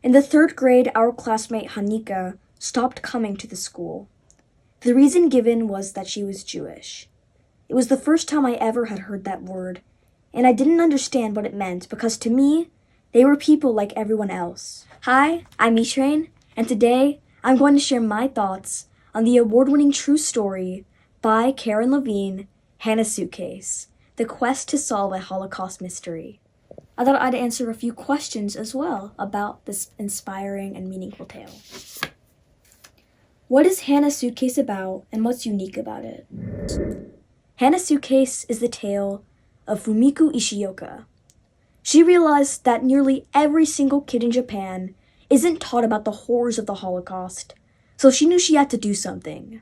In the 3rd grade, our classmate Hanika stopped coming to the school. The reason given was that she was Jewish. It was the first time I ever had heard that word, and I didn't understand what it meant because to me, they were people like everyone else. Hi, I'm Ishrain, and today I'm going to share my thoughts on the award-winning true story by Karen Levine, HANA'S SUITCASE, The Quest to Solve a Holocaust Mystery. I thought I'd answer a few questions as well about this inspiring and meaningful tale. What is HANA'S SUITCASE about, and what's unique about it? HANA'S SUITCASE is the tale of Fumiko Ishioka. She realized that nearly every single kid in Japan isn't taught about the horrors of the Holocaust, so she knew she had to do something.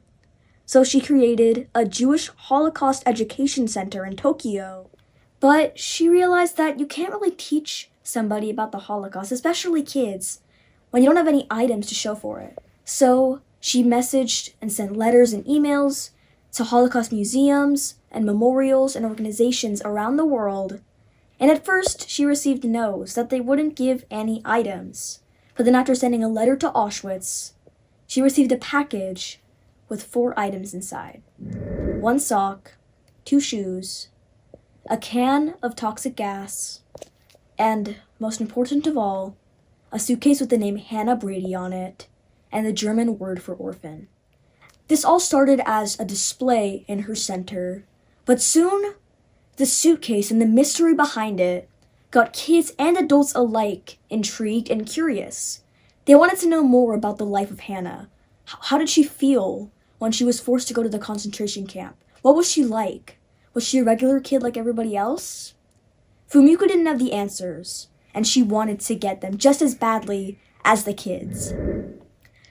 So she created a Jewish Holocaust Education Center in Tokyo. But she realized that you can't really teach somebody about the Holocaust, especially kids, when you don't have any items to show for it. So she messaged and sent letters and emails to Holocaust museums and memorials and organizations around the world. And at first, she received no's that they wouldn't give any items. But then after sending a letter to Auschwitz, she received a package with 4 items inside. 1 sock, 2 shoes, a can of toxic gas, and, most important of all, a suitcase with the name Hannah Brady on it, and the German word for orphan. This all started as a display in her center, but soon, the suitcase and the mystery behind it got kids and adults alike intrigued and curious. They wanted to know more about the life of Hannah. How did she feel when she was forced to go to the concentration camp? What was she like? Was she a regular kid like everybody else? Fumiko didn't have the answers, and she wanted to get them just as badly as the kids.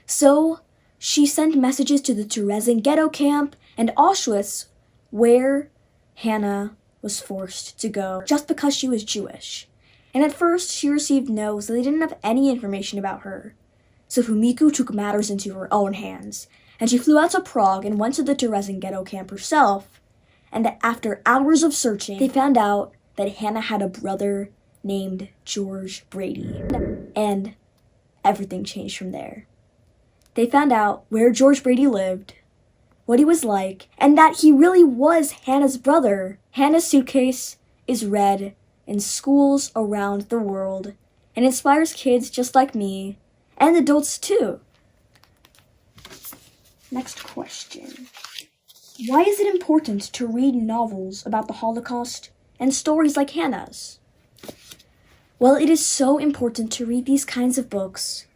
So, she sent messages to the Terezin ghetto camp and Auschwitz, where Hannah was forced to go just because she was Jewish. And at first, she received no's, so they didn't have any information about her. So Fumiko took matters into her own hands, and she flew out to Prague and went to the Terezin ghetto camp herself. And after hours of searching, they found out that Hannah had a brother named George Brady. And everything changed from there. They found out where George Brady lived, what he was like, and that he really was Hannah's brother. HANA'S SUITCASE is read in schools around the world and inspires kids just like me, and adults too. Next question. Why is it important to read novels about the Holocaust and stories like Hannah's? Well, it is so important to read these kinds of books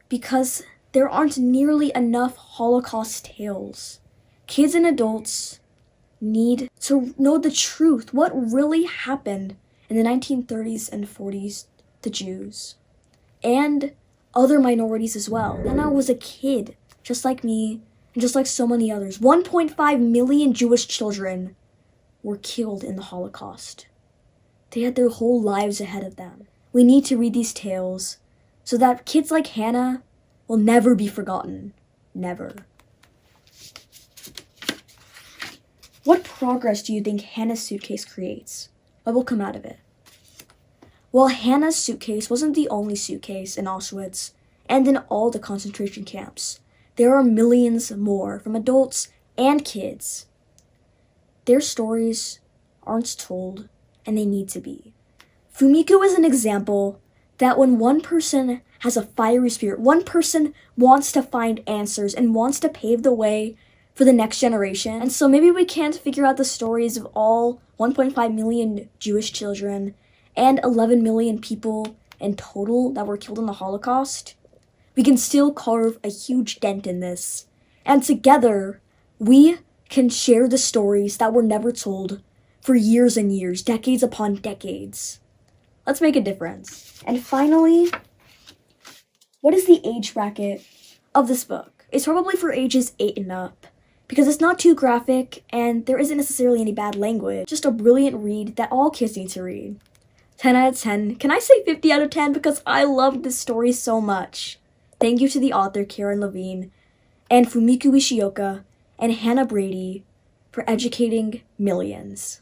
because there aren't nearly enough Holocaust tales. Kids and adults need to know the truth, what really happened in the 1930s and 40s to Jews and other minorities as well. Hannah was a kid, just like me, and just like so many others. 1.5 million Jewish children were killed in the Holocaust. They had their whole lives ahead of them. We need to read these tales so that kids like Hannah will never be forgotten. Never. What progress do you think HANA'S SUITCASE creates? What will come out of it? Well, HANA'S SUITCASE wasn't the only suitcase in Auschwitz and in all the concentration camps. There are millions more from adults and kids. Their stories aren't told, and they need to be. Fumiko is an example that when one person has a fiery spirit, one person wants to find answers and wants to pave the way for the next generation. And so maybe we can't figure out the stories of all 1.5 million Jewish children and 11 million people in total that were killed in the Holocaust. We can still carve a huge dent in this. And together, we can share the stories that were never told for years and years, decades upon decades. Let's make a difference. And finally, what is the age bracket of this book? It's probably for ages 8 and up, because it's not too graphic and there isn't necessarily any bad language. Just a brilliant read that all kids need to read. 10 out of 10. Can I say 50 out of 10 because I love this story so much. Thank you to the author Karen Levine and Fumiko Ishioka and Hannah Brady for educating millions.